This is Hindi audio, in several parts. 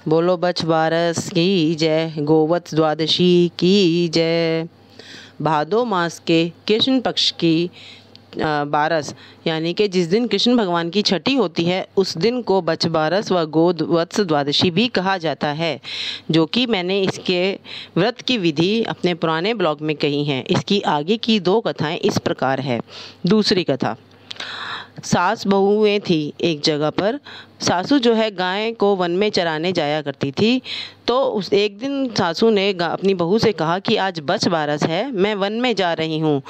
बोलो बछ बारस की जय, गोवत्स द्वादशी की जय। भादो मास के कृष्ण पक्ष की बारस यानी कि जिस दिन कृष्ण भगवान की छठी होती है उस दिन को बछ बारस व गोवत्स द्वादशी भी कहा जाता है, जो कि मैंने इसके व्रत की विधि अपने पुराने ब्लॉग में कही है। इसकी आगे की 2 कथाएं इस प्रकार है। दूसरी कथा, सास बहुएं थी एक जगह पर। सासू जो है गाय को वन में चराने जाया करती थी। तो उस एक दिन सासू ने अपनी बहू से कहा कि आज बछ बारस है, मैं वन में जा रही हूँ,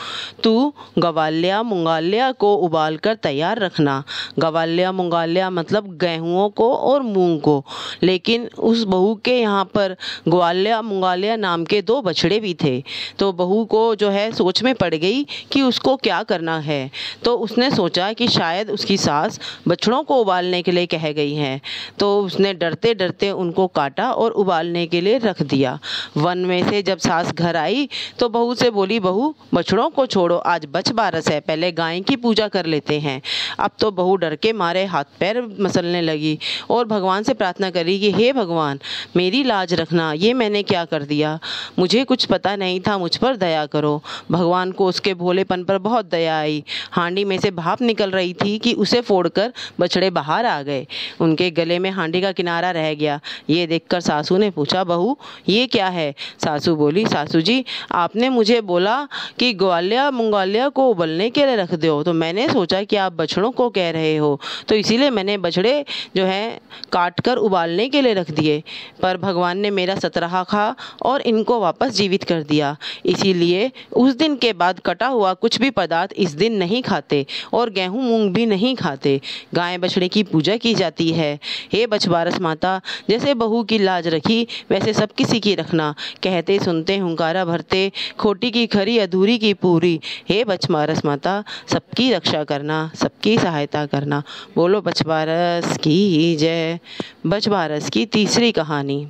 तू गवालिया मुंगालिया को उबाल कर तैयार रखना। गवालिया मुंगालिया मतलब गेहूँओं को और मूंग को। लेकिन उस बहू के यहाँ पर ग्वालिया मुंगालिया नाम के 2 बछड़े भी थे। तो बहू को जो है सोच में पड़ गई कि उसको क्या करना है। तो उसने सोचा कि शायद उसकी सास बछड़ों को उबालने के लिए कह गई हैं। तो उसने डरते डरते उनको काटा और उबालने के लिए रख दिया। वन में से जब सास घर आई तो बहू से बोली, बहू बछड़ों को छोड़ो, आज बछ बारस है, पहले गाय की पूजा कर लेते हैं। अब तो बहू डर के मारे हाथ पैर मसलने लगी और भगवान से प्रार्थना करी कि हे भगवान, मेरी लाज रखना, ये मैंने क्या कर दिया, मुझे कुछ पता नहीं था, मुझ पर दया करो। भगवान को उसके भोलेपन पर बहुत दया आई। हांडी में से भाप निकल रही थी कि उसे फोड़कर बछड़े बाहर आ गए। उनके गले में हांडी का किनारा रह गया। ये देखकर सासू ने पूछा, बहू ये क्या है? सासू बोली, सासू जी आपने मुझे बोला कि ग्वालिया मुंगालिया को उबलने के लिए रख दो, तो मैंने सोचा कि आप बछड़ों को कह रहे हो, तो इसीलिए मैंने बछड़े जो है काट कर उबालने के लिए रख दिए। पर भगवान ने मेरा सतरहा खा और इनको वापस जीवित कर दिया। इसीलिए उस दिन के बाद कटा हुआ कुछ भी पदार्थ इस दिन नहीं खाते और गेहूं मूंग भी नहीं खाते। गाय बछड़े की पूजा की जाती है। हे बछ बारस माता, जैसे बहू की लाज रखी वैसे सब किसी की रखना। कहते सुनते हुंकारा भरते, खोटी की खरी अधूरी की पूरी। हे बछ बारस माता, सबकी रक्षा करना, सबकी सहायता करना। बोलो बछ बारस की जय। बछ बारस की तीसरी कहानी।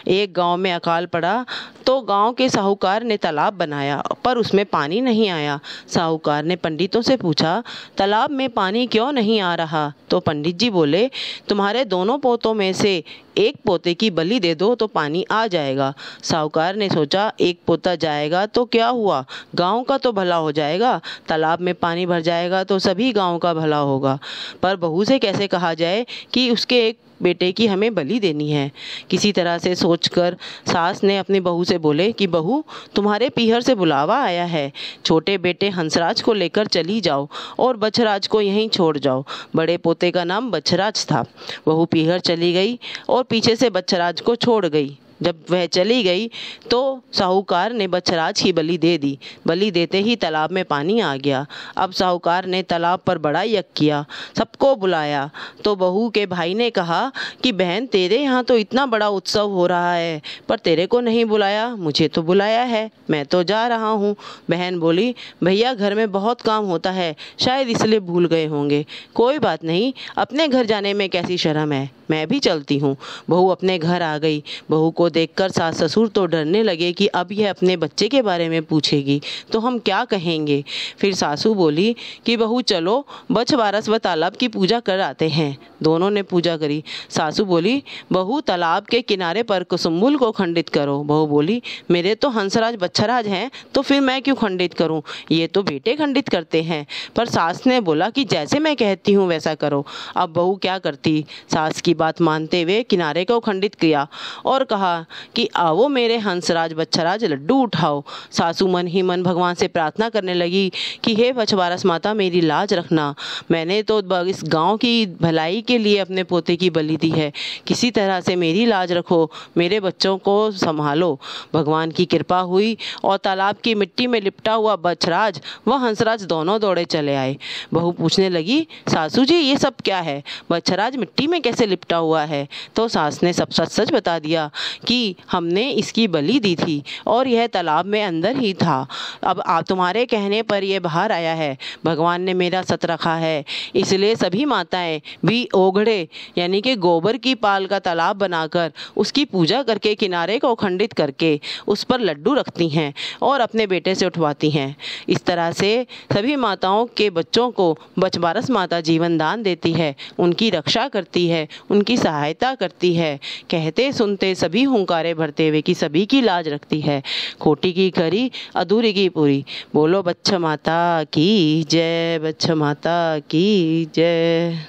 एक गांव में अकाल पड़ा तो गांव के साहूकार ने तालाब बनाया, पर उसमें पानी नहीं आया। साहूकार ने पंडितों से पूछा, तालाब में पानी क्यों नहीं आ रहा? तो पंडित जी बोले, तुम्हारे दोनों पोतों में से एक पोते की बलि दे दो तो पानी आ जाएगा। साहूकार ने सोचा, एक पोता जाएगा तो क्या हुआ, गांव का तो भला हो जाएगा, तालाब में पानी भर जाएगा तो सभी गांव का भला होगा। पर बहू से कैसे कहा जाए कि उसके एक बेटे की हमें बलि देनी है। किसी तरह से सोचकर सास ने अपनी बहू से बोले कि बहू, तुम्हारे पीहर से बुलावा आया है, छोटे बेटे हंसराज को लेकर चली जाओ और बछराज को यहीं छोड़ जाओ। बड़े पोते का नाम बछराज था। बहू पीहर चली गई और पीछे से बछराज को छोड़ गई। जब वह चली गई तो साहूकार ने बछराज की बलि दे दी। बलि देते ही तालाब में पानी आ गया। अब साहूकार ने तालाब पर बड़ा यज्ञ किया, सबको बुलाया। तो बहू के भाई ने कहा कि बहन, तेरे यहाँ तो इतना बड़ा उत्सव हो रहा है, पर तेरे को नहीं बुलाया, मुझे तो बुलाया है, मैं तो जा रहा हूँ। बहन बोली, भैया घर में बहुत काम होता है, शायद इसलिए भूल गए होंगे। कोई बात नहीं, अपने घर जाने में कैसी शर्म है, मैं भी चलती हूँ। बहू अपने घर आ गई। बहू को देखकर सास ससुर तो डरने लगे कि अब यह अपने बच्चे के बारे में पूछेगी तो हम क्या कहेंगे। फिर सासू बोली कि बहू चलो, बछ बारस व तालाब की पूजा कर आते हैं। दोनों ने पूजा करी। सासू बोली, बहू तालाब के किनारे पर कुसुम्बुल को खंडित करो। बहू बोली, मेरे तो हंसराज बच्छराज हैं, तो फिर मैं क्यों खंडित करूं, ये तो बेटे खंडित करते हैं। पर सास ने बोला कि जैसे मैं कहती हूँ वैसा करो। अब बहू क्या करती, सास की बात मानते हुए किनारे को खंडित किया और कहा कि आओ मेरे हंसराज बच्छराज, लड्डू उठाओ। सासू मन ही मन भगवान से प्रार्थना करने लगी कि हे बछ बारस माता, मेरी लाज रखना, मैंने तो इस गांव की भलाई के लिए अपने पोते की बलि दी है, किसी तरह से मेरी लाज रखो, मेरे बच्चों को संभालो। भगवान की कृपा हुई और तालाब की मिट्टी में लिपटा हुआ बछराज व हंसराज दोनों दौड़े चले आए। बहू पूछने लगी, सासू जी ये सब क्या है, बछराज मिट्टी में कैसे लिपटा हुआ है? तो सास ने सब सच सच बता दिया कि हमने इसकी बलि दी थी और यह तालाब में अंदर ही था। अब आप तुम्हारे कहने पर यह बाहर आया है। भगवान ने मेरा सत रखा है, इसलिए सभी माताएं भी ओघड़े यानी कि गोबर की पाल का तालाब बनाकर उसकी पूजा करके किनारे को खंडित करके उस पर लड्डू रखती हैं और अपने बेटे से उठवाती हैं। इस तरह से सभी माताओं के बच्चों को बछ बारस माता जीवन दान देती है, उनकी रक्षा करती है, उनकी सहायता करती है। कहते सुनते सभी हुंकारे भरते हुए कि सभी की लाज रखती है। खोटी की खरी अधूरी की पूरी। बोलो बच्चा माता की जय, बच्चा माता की जय।